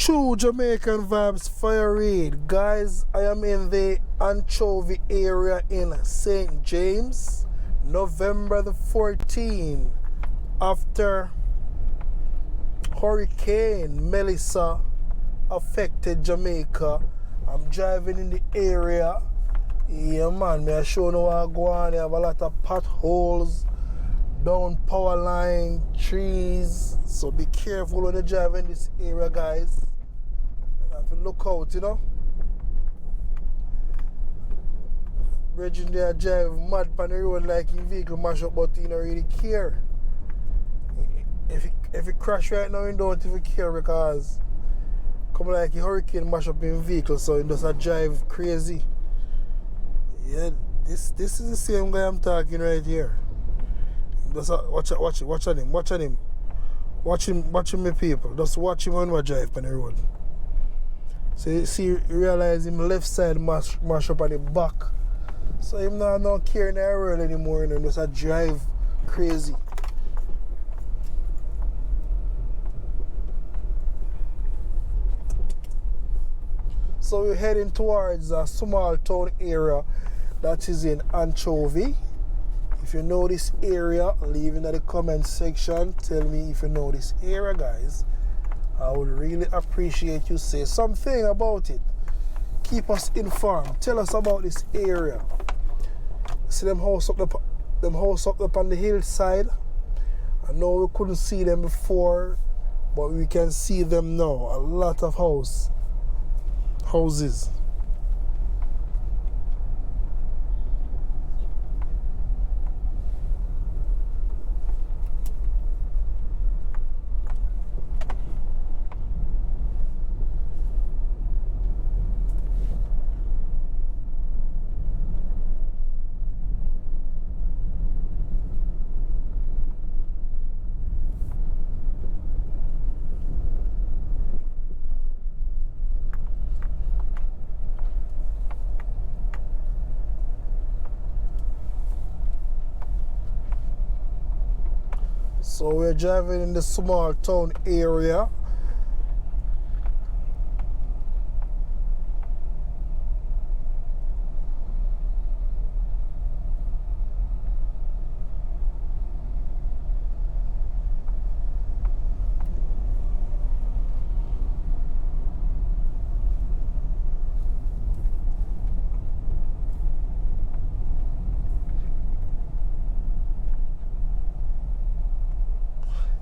True Jamaican Vibes, Fire Reid. Guys, I am in the Anchovy area in St. James, November the 14th, after Hurricane Melissa affected Jamaica. I'm driving in the area. Yeah man, me I show you what I go on. I have a lot of potholes, down power line, trees. So be careful when you drive in this area, guys. You have to look out, you know. Bridging there drive mad on the road like in vehicle mash up, but you don't really care. If you crash right now, you don't even care because come like a hurricane mash up in vehicle, so it does not drive crazy. Yeah, this is the same guy I'm talking right here. Watch him, my people. Just watch him when we drive on the road. So you realize him left side mash up at the back. So him not care in the road anymore, and just a drive crazy. So we're heading towards a small town area that is in Anchovy. If you know this area, leave in the comment section. Tell me if you know this area, guys. I would really appreciate you say something about it. Keep us informed. Tell us about this area. See them house up on the hillside. I know we couldn't see them before, but we can see them now. A lot of houses. So we're driving in the small town area.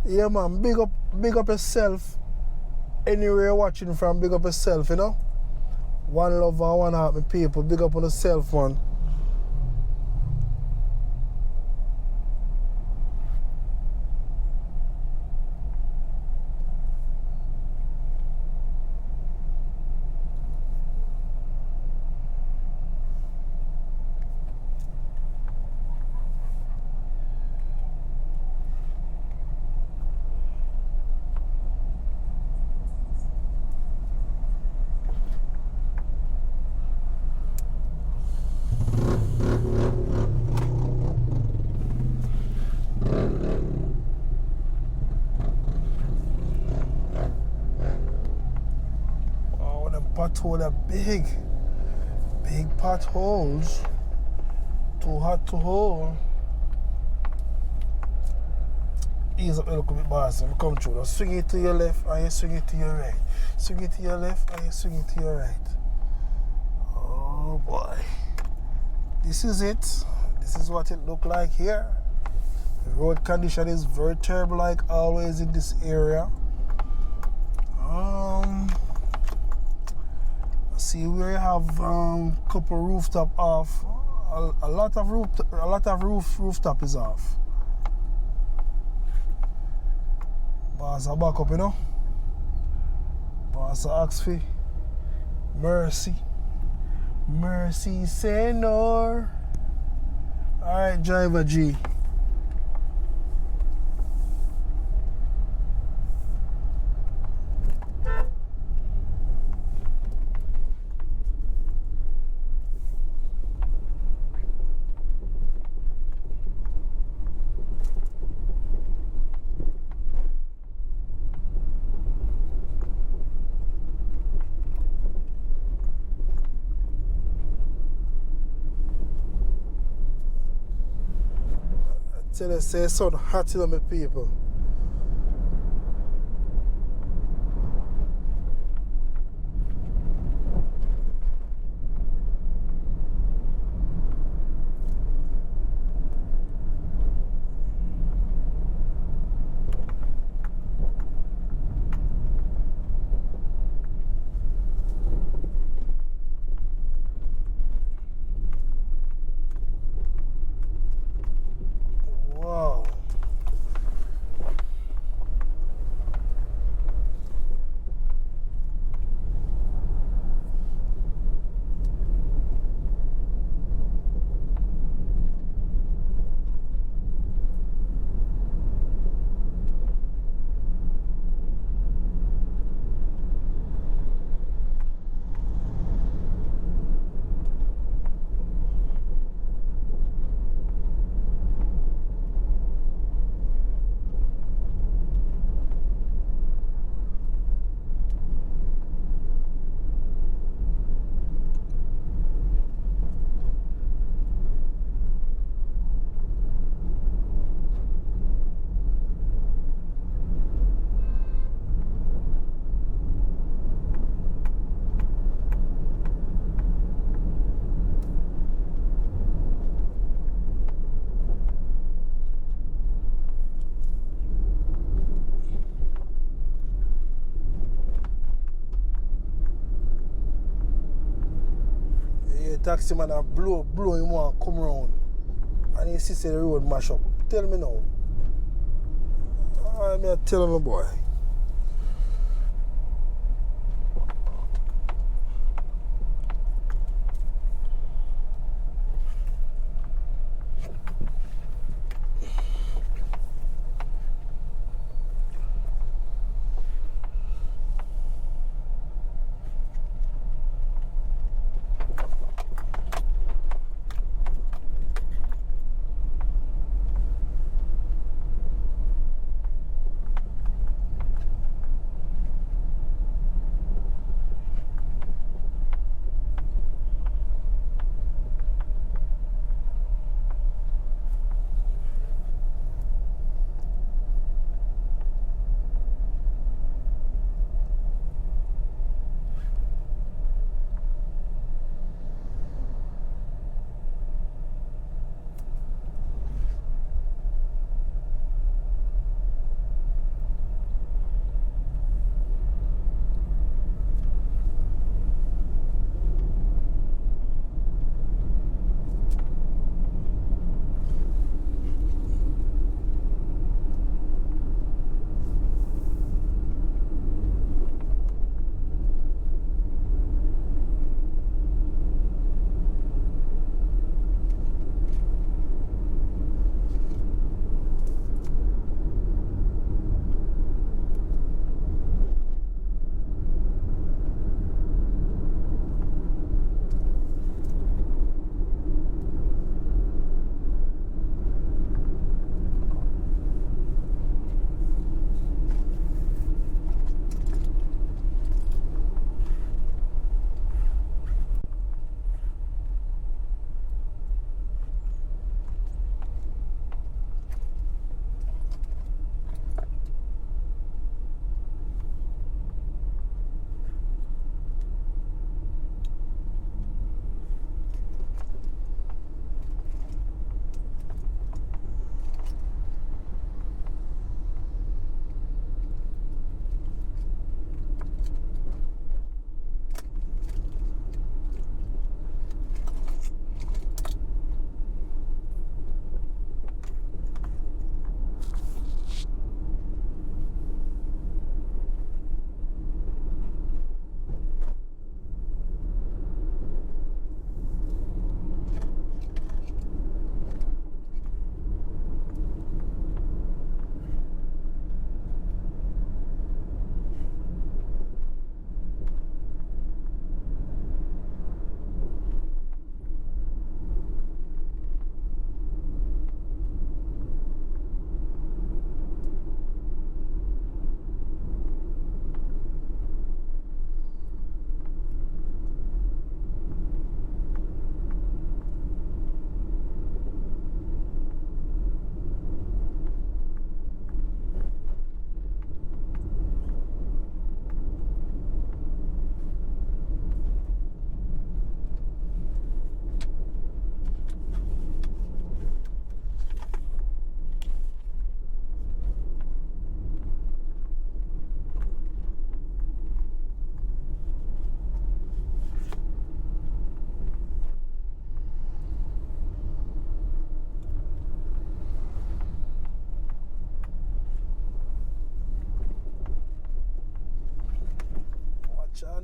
Yeah man, big up yourself. Anywhere you're watching from, big up yourself, you know. One love and one heart, my people. Big up on yourself, man. Pothole are big potholes. Too hot to hold. Ease up a little bit, boss. Come through. Now swing it to your left and you swing it to your right. Swing it to your left and you swing it to your right. Oh boy. This is it. This is what it look like here. The road condition is very terrible like always in this area. See, we have couple rooftop off. A lot of rooftop is off. Boss a back up, you know. Boss a ask for mercy. Mercy say no. Alright, driver G. Tell you say sun hot, you know, my people. Wow. Yeah, taxi man a blow him want come round. And he see say the road mash up. Tell me now. I'm here telling the boy.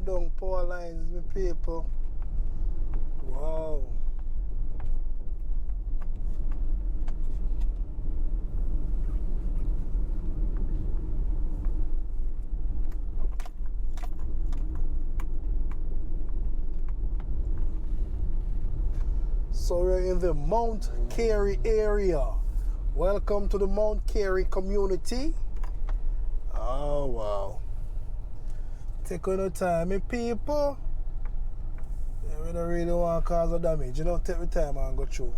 down power lines, my people. Wow. So we're in the Mount Kerry area. Welcome to the Mount Kerry community. Oh wow. Take on your time, my people. Yeah, we don't really want to cause a damage. You know, take the time and go through.